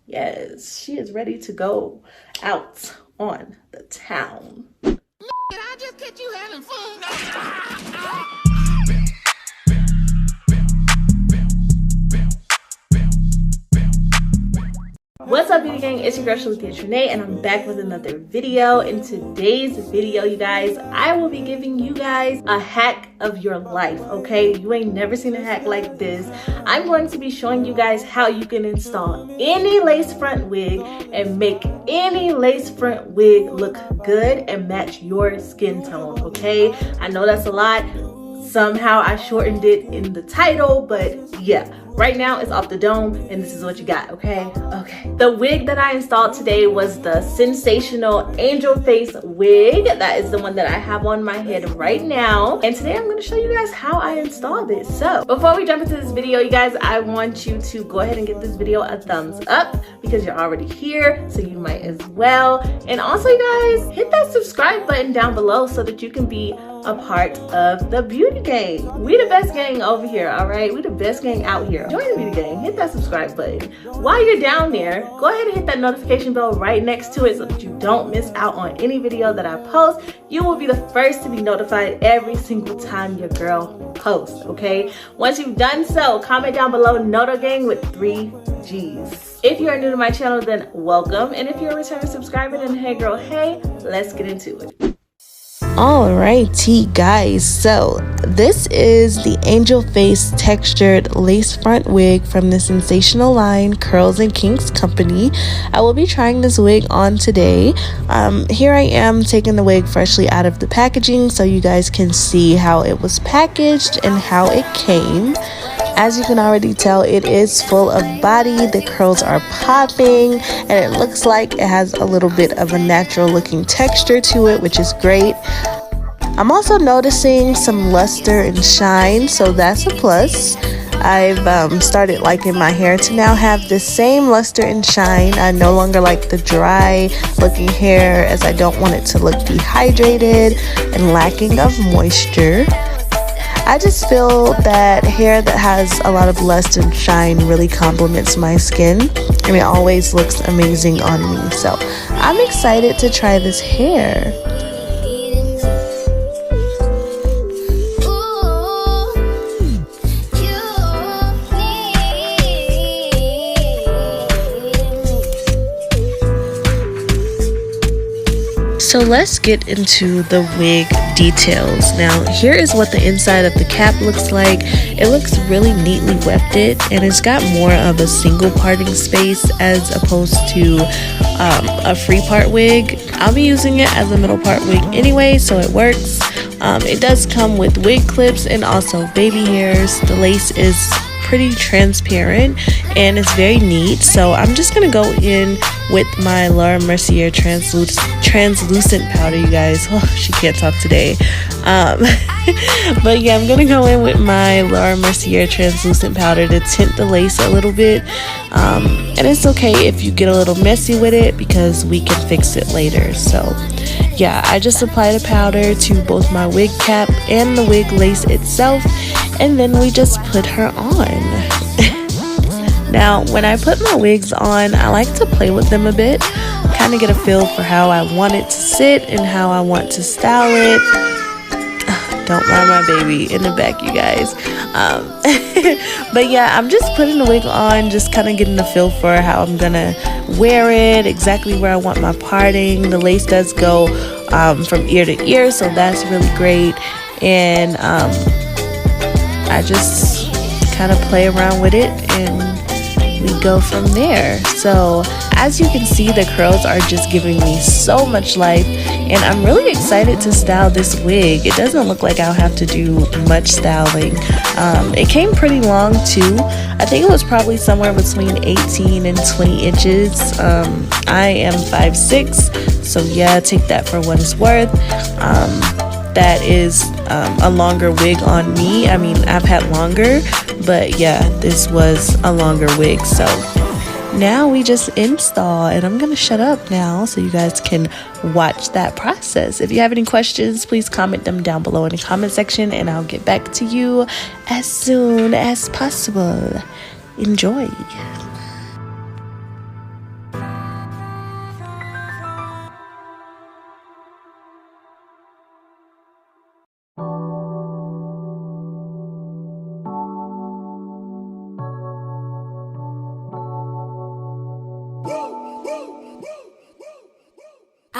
Yes, she is ready to go out on the town. Did I just catch you having fun? What's up, beauty gang? It's your girl Tre'nae, and I'm back with another video. In today's video, you guys, I will be giving you guys a hack of your life. Okay, you ain't never seen a hack like this. I'm going to be showing you guys how you can install any lace front wig and make any lace front wig look good and match your skin tone. Okay, I know that's a lot. Somehow I shortened it in the title, but yeah, right now it's off the dome and this is what you got. Okay. The wig that I installed today was the Sensational Angel Face wig. That is the one that I have on my head right now, and today I'm going to show you guys how I installed it. So before we jump into this video, you guys, I want you to go ahead and give this video a thumbs up because you're already here, so you might as well. And also, you guys, hit that subscribe button down below so that you can be a part of the beauty gang. We the best gang over here, all right? We the best gang out here. Join the beauty gang. Hit that subscribe button. While you're down there, go ahead and hit that notification bell right next to it so that you don't miss out on any video that I post. You will be the first to be notified every single time your girl posts, okay? Once you've done so, comment down below Noto Gang with 3 G's. If you are new to my channel, then welcome. And if you're a returning subscriber, then hey girl, hey, let's get into it. Alrighty guys, so this is the angel face textured lace front wig from the Sensational line Curls and Kinks company. I will be trying this wig on today. Here I am taking the wig freshly out of the packaging so you guys can see how it was packaged and how it came. As you can already tell, it is full of body. The curls are popping and it looks like it has a little bit of a natural looking texture to it, which is great. I'm also noticing some luster and shine, so that's a plus. I've started liking my hair to now have the same luster and shine. I no longer like the dry looking hair, as I don't want it to look dehydrated and lacking of moisture. I just feel that hair that has a lot of luster and shine really complements my skin, and it always looks amazing on me. So I'm excited to try this hair. So let's get into the wig details. Now here is what the inside of the cap looks like. It looks really neatly wefted and it's got more of a single parting space as opposed to a free part wig. I'll be using it as a middle part wig anyway, so it works. It does come with wig clips and also baby hairs. The lace is pretty transparent and it's very neat, so I'm just gonna go in with my Laura Mercier translucent powder, you guys. Oh, she can't talk today. But yeah, I'm gonna go in with my Laura Mercier translucent powder to tint the lace a little bit, and it's okay if you get a little messy with it because we can fix it later. So yeah, I just applied a powder to both my wig cap and the wig lace itself, and then we just put her on. Now, when I put my wigs on, I like to play with them a bit, kind of get a feel for how I want it to sit and how I want to style it. Don't mind my baby in the back, you guys. But yeah, I'm just putting the wig on, just kind of getting a feel for how I'm gonna wear it, exactly where I want my parting. The lace does go from ear to ear, so that's really great. And I just kind of play around with it and we go from there. So as you can see, the curls are just giving me so much life and I'm really excited to style this wig. It doesn't look like I'll have to do much styling. It came pretty long too. I think it was probably somewhere between 18 and 20 inches. I am 5'6", so yeah, take that for what it's worth. That is a longer wig on me. I mean, I've had longer, but yeah, this was a longer wig. So now we just install, and I'm gonna shut up now so you guys can watch that process. If you have any questions, please comment them down below in the comment section and I'll get back to you as soon as possible. Enjoy.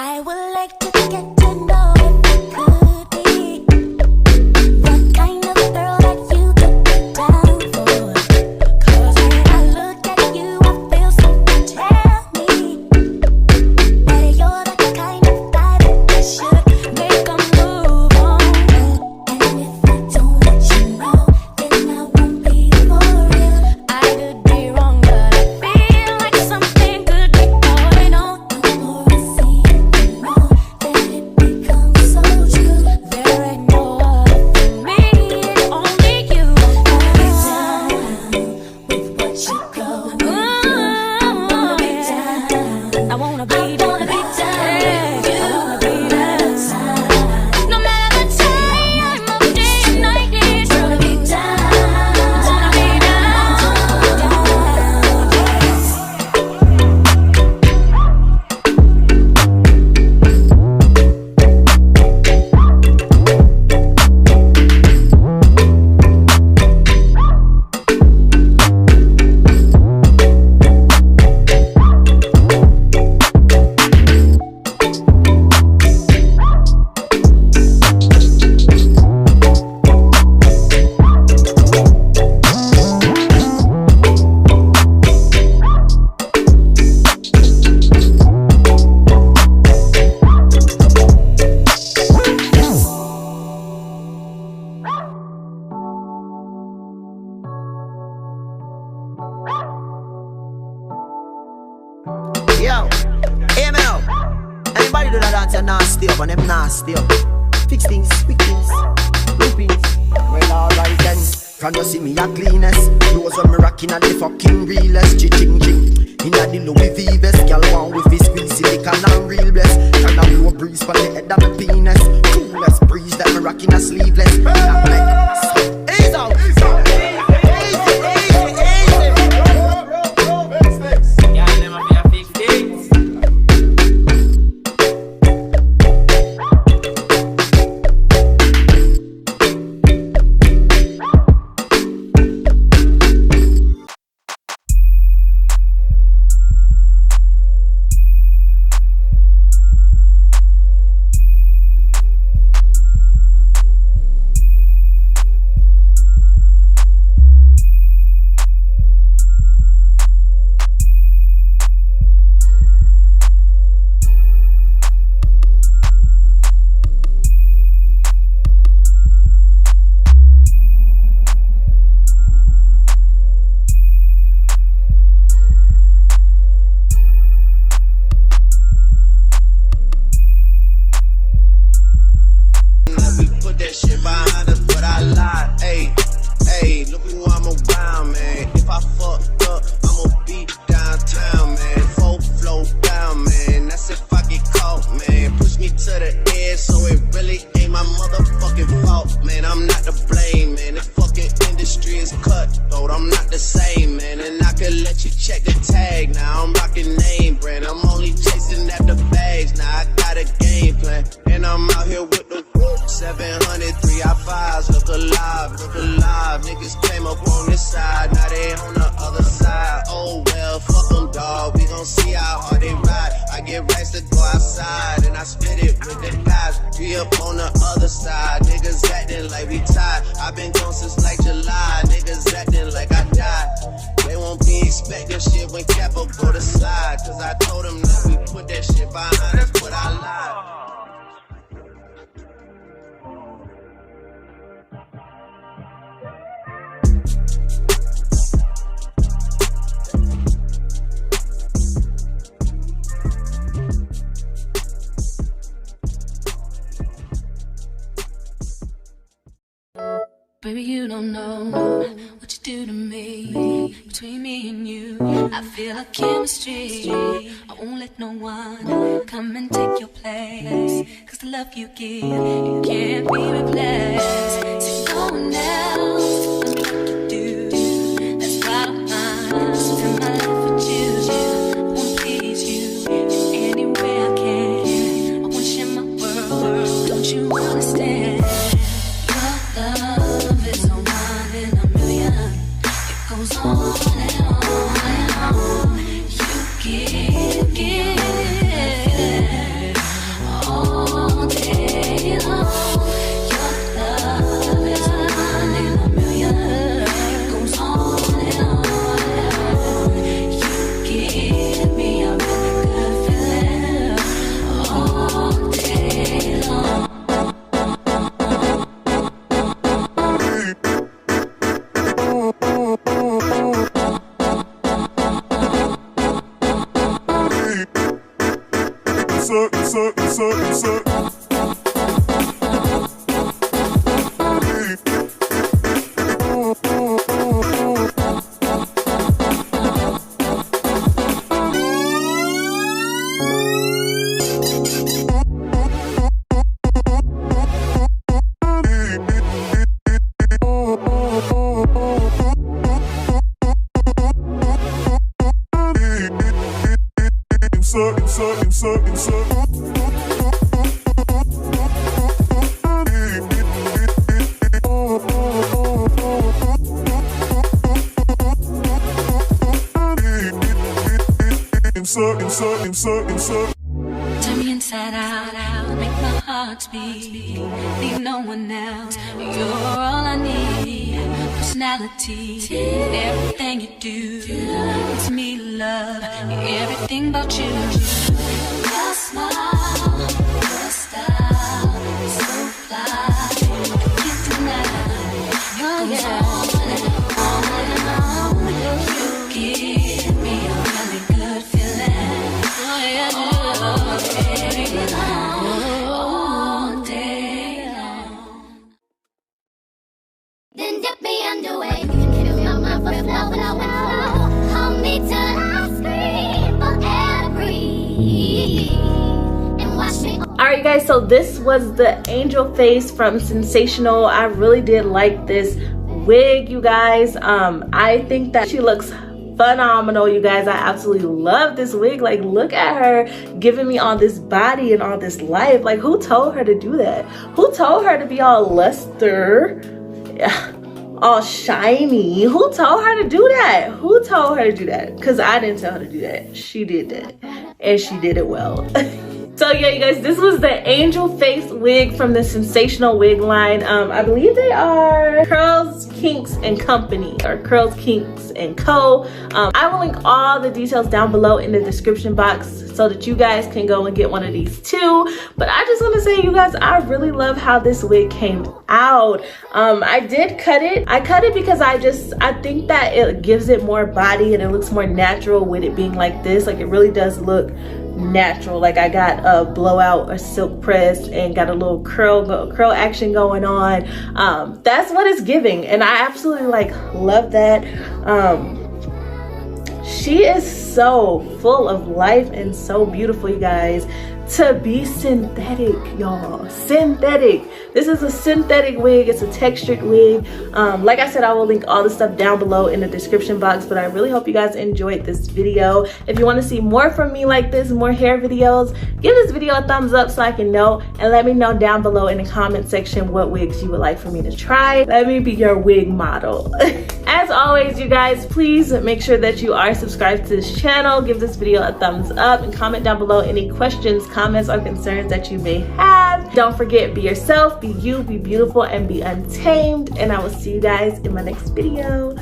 I would like to get to know if you could be the kind of girl that you could get down for. 'Cause when I look at you, I feel something tell me that you're the kind of guy that I should make a move on. And if I don't let you know, then I won't be for real. I could be wrong, but I feel like something could be going on. The more I see it, the more that it becomes so true. There ain't no other for me, it's only you. Wanna be down with what you go. Wanna be down. I wanna be down. I wanna be down. No matter the time of day and night, it's wanna be down. Wanna be Yo, hear me now. Anybody do that dance and nasty up and them nasty up. Fix things, quick things, loopings. Well, alright then. From you see me a cleanest. Clothes when me rocking at the fucking realest. Ching ching. Inna the Louis V vest. Girl want with his squeezy liquor and real bless. Turn a blow breeze for the head of my penis. Coolest breeze that me rocking a sleeveless. Ease out. Baby, you don't know what you do to me. Between me and you, I feel a chemistry. I won't let no one come and take your place. 'Cause the love you give, it can't be replaced. See no one else tell me what to do. That's why I'm mine. Spend my life with you. I wanna please you in any way I can. I wanna share my world. Don't you understand? Your love is a one in a million. It goes on and on and on. You give. Turn me inside out, make my heart beat. Need no one else, you're all I need. Personality, everything you do, it's me love, everything about you. Your smile, your style, so fly, can't deny. You're you give me a really good feeling. All day long. Then dip me underway. You can feel my blood flow. Hold me till I scream or breathe. And watch me. Alright guys, so this was the angel face from Sensational. I really did like this wig, you guys. I think that she looks phenomenal, you guys. I absolutely love this wig. Like, look at her giving me all this body and all this life. Like, who told her to do that? Who told her to be all luster, all shiny? Who told her to do that? Who told her to do that? Because I didn't tell her to do that. She did that, and she did it well. So yeah, you guys, this was the angel face wig from the Sensational wig line. I believe they are Curls, Kinks, and Company, or Curls, Kinks, and Co. I will link all the details down below in the description box so that you guys can go and get one of these too. But I just want to say, you guys, I really love how this wig came out. I did cut it. I cut it because I think that it gives it more body and it looks more natural with it being like this. Like, it really does look natural. Like, I got a blowout, a silk press, and got a little curl action going on. That's what it's giving, and I absolutely love that. She is so full of life and so beautiful, you guys. To be synthetic, y'all. Synthetic. This is a synthetic wig. It's a textured wig. Like I said, I will link all the stuff down below in the description box, but I really hope you guys enjoyed this video. If you want to see more from me like this, more hair videos, give this video a thumbs up so I can know, and let me know down below in the comment section what wigs you would like for me to try. Let me be your wig model. As always, you guys, please make sure that you are subscribed to this channel. Give this video a thumbs up and comment down below any questions, comments, or concerns that you may have. Don't forget, be yourself, be you, be beautiful, and be untamed. And I will see you guys in my next video.